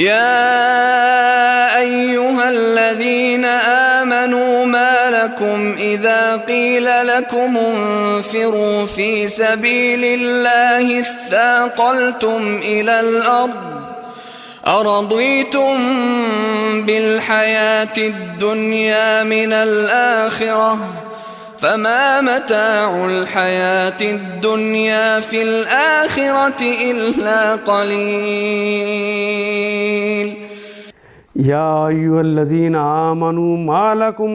يا أيها الذين آمنوا ما لكم إذا قيل لكم انفروا في سبيل الله اثاقلتم إلى الأرض أرضيتم بالحياة الدنيا من الآخرة فما متاع الحياة الدنيا في الآخرة إلا قليل. يا أيها الذين آمنوا ما لكم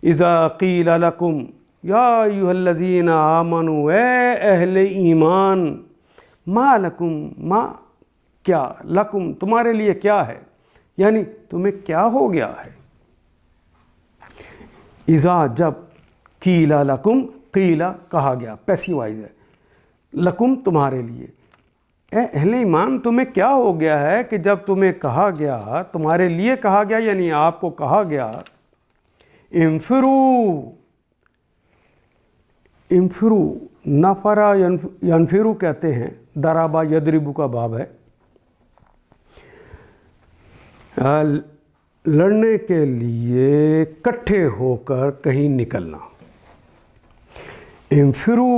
إذا قيل لكم یا ایھا الذین آمنوا، اے اہل ایمان، ما لکم، ما کیا، لکم تمہارے لیے کیا ہے، یعنی تمہیں کیا ہو گیا ہے. اذا جب، قیلا لکم، قیلا کہا گیا، پیسیو وائز ہے، لکم تمہارے لیے. اے اہل ایمان تمہیں کیا ہو گیا ہے کہ جب تمہیں کہا گیا، تمہارے لیے کہا گیا، یعنی آپ کو کہا گیا انفرو، انفرو، نفرا ینفرو کہتے ہیں، درابا یدربو کا باب ہے، لڑنے کے لیے کٹھے ہو کر کہیں نکلنا. انفرو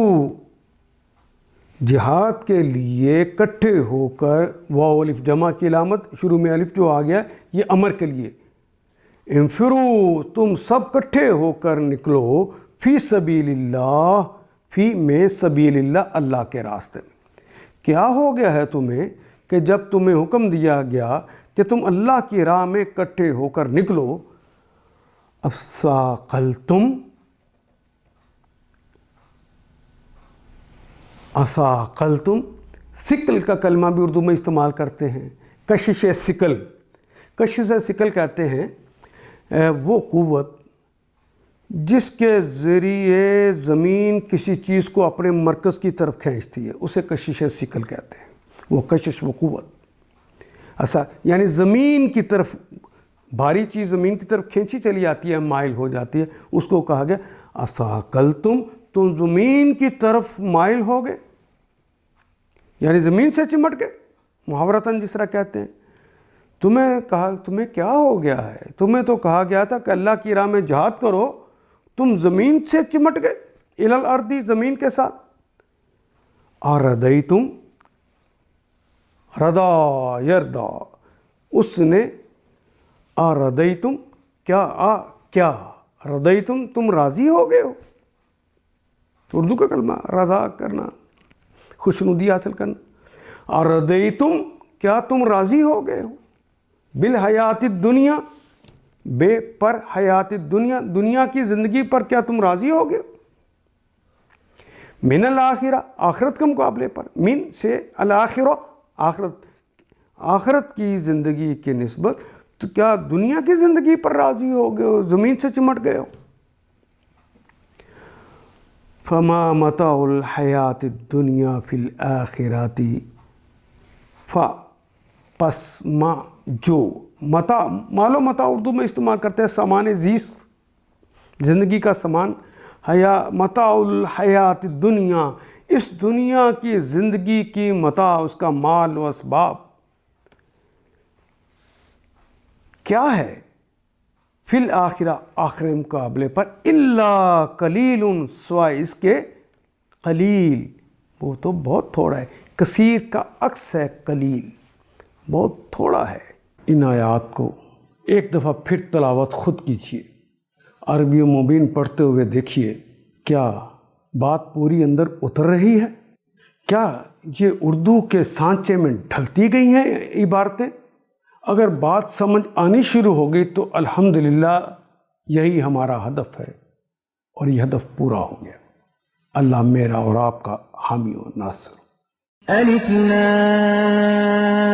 جہاد کے لیے کٹھے ہو کر، واو الف جمع کی علامت، شروع میں الف جو آ گیا یہ امر کے لیے. انفرو تم سب کٹھے ہو کر نکلو، فی سبیل اللہ، فی میں سبیل اللہ، اللہ کے راستے میں. کیا ہو گیا ہے تمہیں کہ جب تمہیں حکم دیا گیا کہ تم اللہ کی راہ میں کٹھے ہو کر نکلو، اثاقلتم، اثاقلتم، ثقل کا کلمہ بھی اردو میں استعمال کرتے ہیں، کشش ثقل، کشش ثقل کہتے ہیں وہ قوت جس کے ذریعے زمین کسی چیز کو اپنے مرکز کی طرف کھینچتی ہے، اسے کشش ثقل کہتے ہیں. وہ کشش، وہ قوت، ایسا یعنی زمین کی طرف، بھاری چیز زمین کی طرف کھینچی چلی آتی ہے، مائل ہو جاتی ہے، اس کو کہا گیا اثاقلتم، تم زمین کی طرف مائل ہو گئے، یعنی زمین سے چمٹ گئے، محاورتاً جس طرح کہتے ہیں. تمہیں کیا ہو گیا ہے، تمہیں تو کہا گیا تھا کہ اللہ کی راہ میں جہاد کرو، تم زمین سے چمٹ گئے، الی الارض، زمین کے ساتھ. اردیتم، ردا یردا، اس نے، اردیتم کیا ردیتم، تم راضی ہو گئے ہو، اردو کا کلمہ رضا کرنا، خوشنودی حاصل کرنا. اردیتم، کیا تم راضی ہو گئے ہو، بالحیات الدنیا، بے پر حیات الدنیا، دنیا کی زندگی پر کیا تم راضی ہو گئے؟ من الآخرہ، آخرت کے مقابلے پر، من سے الآخرہ، آخرت کی زندگی کی نسبت، تو کیا دنیا کی زندگی پر راضی ہو گئے ہو، زمین سے چمٹ گئے ہو؟ فما متاع الحیات الدنیا فی الآخرات، پس ما جو، متاع، مال و متاع اردو میں استعمال کرتے ہیں، سامان زیست، زندگی کا سامان. متاع الحیات الدنیا، اس دنیا کی زندگی کی متاع، اس کا مال و اسباب کیا ہے؟ فی الآخرہ، آخر مقابلے پر، الا قلیل، سوائے اس کے قلیل، وہ تو بہت تھوڑا ہے. کثیر کا عکس ہے قلیل، بہت تھوڑا ہے. ان آیات کو ایک دفعہ پھر تلاوت خود کیجیے، عربی مبین پڑھتے ہوئے دیکھیے، کیا بات پوری اندر اتر رہی ہے؟ کیا یہ اردو کے سانچے میں ڈھلتی گئی ہیں عبارتیں؟ اگر بات سمجھ آنی شروع ہو گئی تو الحمدللہ یہی ہمارا ہدف ہے، اور یہ ہدف پورا ہو گیا. اللہ میرا اور آپ کا حامی و ناصر. الف لام